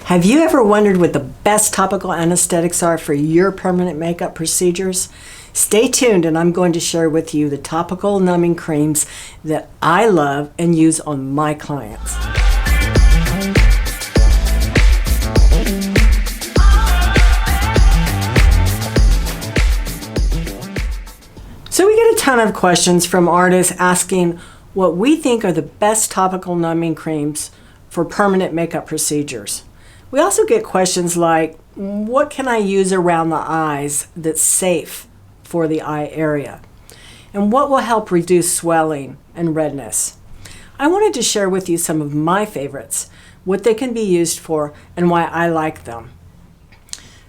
Have you ever wondered what the best topical anesthetics are for your permanent makeup procedures? Stay tuned and I'm going to share with you the topical numbing creams that I love and use on my clients. So we get a ton of questions from artists asking what we think are the best topical numbing creams for permanent makeup procedures. We also get questions like, what can I use around the eyes that's safe for the eye area? And what will help reduce swelling and redness? I wanted to share with you some of my favorites, what they can be used for, and why I like them.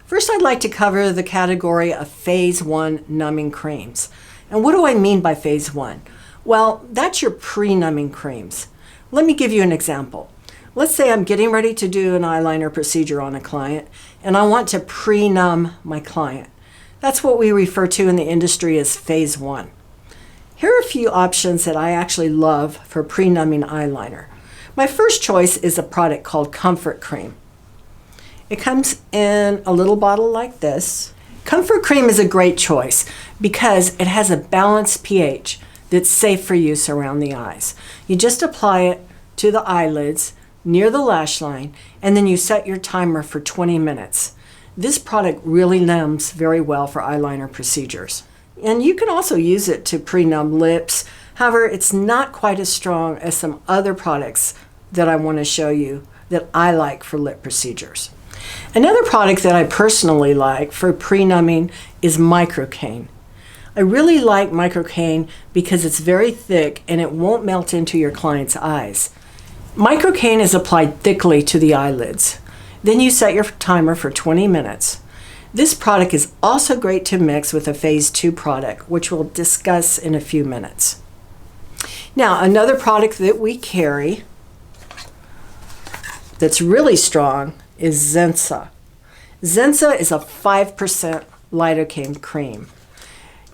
First, I'd like to cover the category of Phase 1 numbing creams. And what do I mean by Phase 1? Well, that's your pre-numbing creams. Let me give you an example. Let's say I'm getting ready to do an eyeliner procedure on a client, and I want to pre-numb my client. That's what we refer to in the industry as Phase 1. Here are a few options that I actually love for pre-numbing eyeliner. My first choice is a product called Comfort Cream. It comes in a little bottle like this. Comfort Cream is a great choice because it has a balanced pH that's safe for use around the eyes. You just apply it to the eyelids near the lash line, and then you set your timer for 20 minutes. This product really numbs very well for eyeliner procedures. And you can also use it to pre-numb lips. However, it's not quite as strong as some other products that I want to show you that I like for lip procedures. Another product that I personally like for pre-numbing is Microcaine. I really like Microcaine because it's very thick and it won't melt into your client's eyes. Microcaine is applied thickly to the eyelids. Then you set your timer for 20 minutes. This product is also great to mix with a Phase 2 product, which we'll discuss in a few minutes. Now, another product that we carry that's really strong is Zensa. Zensa is a 5% lidocaine cream.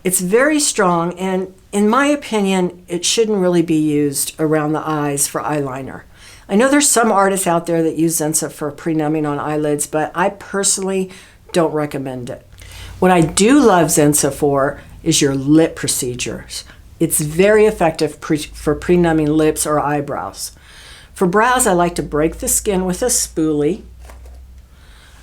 It's very strong, and in my opinion, it shouldn't really be used around the eyes for eyeliner. I know there's some artists out there that use Zensa for pre-numbing on eyelids, but I personally don't recommend it. What I do love Zensa for is your lip procedures. It's very effective for pre-numbing lips or eyebrows. For brows, I like to break the skin with a spoolie.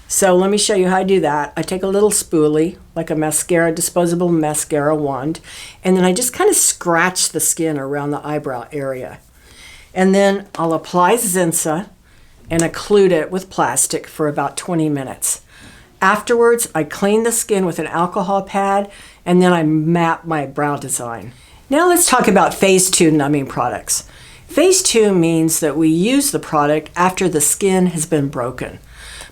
So let me show you how I do that. I take a little spoolie, like a mascara, disposable mascara wand, and then I just kind of scratch the skin around the eyebrow area. And then I'll apply Zensa and occlude it with plastic for about 20 minutes. Afterwards, I clean the skin with an alcohol pad, and then I map my brow design. Now let's talk about Phase 2 numbing products. Phase 2 means that we use the product after the skin has been broken.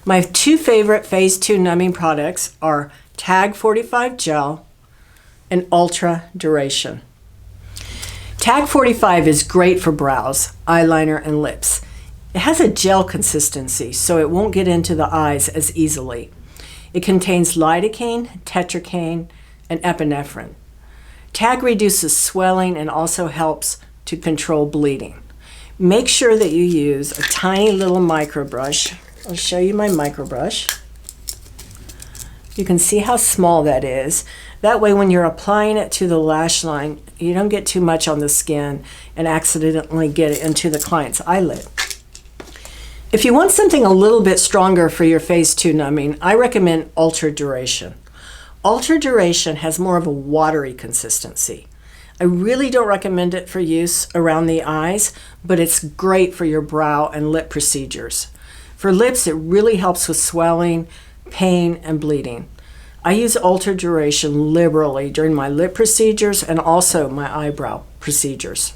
My two favorite Phase 2 numbing products are Tag 45 Gel and Ultra Duration. Tag 45 is great for brows, eyeliner, and lips. It has a gel consistency, so it won't get into the eyes as easily. It contains lidocaine, tetracaine, and epinephrine. Tag reduces swelling and also helps to control bleeding. Make sure that you use a tiny little micro brush. I'll show you my micro brush. You can see how small that is. That way when you're applying it to the lash line, you don't get too much on the skin and accidentally get it into the client's eyelid. If you want something a little bit stronger for your Phase 2 numbing, I recommend Ultra Duration. Ultra Duration has more of a watery consistency. I really don't recommend it for use around the eyes, but it's great for your brow and lip procedures. For lips, it really helps with swelling, pain, and bleeding. I use Ultra Duration liberally during my lip procedures and also my eyebrow procedures.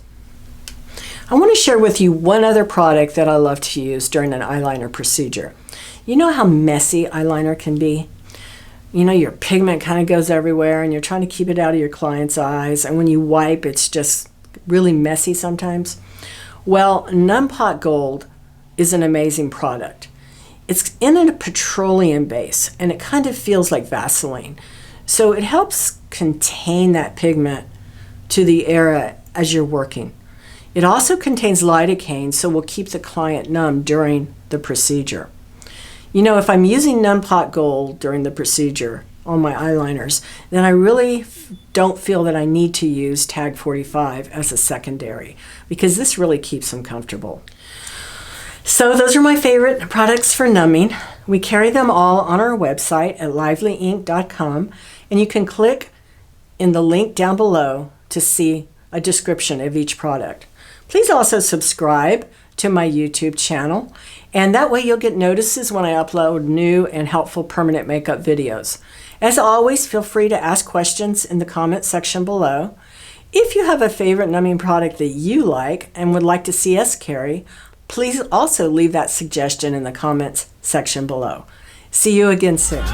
I want to share with you one other product that I love to use during an eyeliner procedure. You know how messy eyeliner can be? You know, your pigment kind of goes everywhere and you're trying to keep it out of your client's eyes, and when you wipe, it's just really messy sometimes. Well, Numbing Gold is an amazing product. It's in a petroleum base and it kind of feels like Vaseline. So it helps contain that pigment to the area as you're working. It also contains lidocaine, so will keep the client numb during the procedure. You know, if I'm using non-pot gold during the procedure on my eyeliners, then I really don't feel that I need to use Tag 45 as a secondary, because this really keeps them comfortable. So those are my favorite products for numbing. We carry them all on our website at livelyink.com, and you can click in the link down below to see a description of each product. Please also subscribe to my YouTube channel, and that way you'll get notices when I upload new and helpful permanent makeup videos. As always, feel free to ask questions in the comment section below. If you have a favorite numbing product that you like and would like to see us carry, please also leave that suggestion in the comments section below. See you again soon.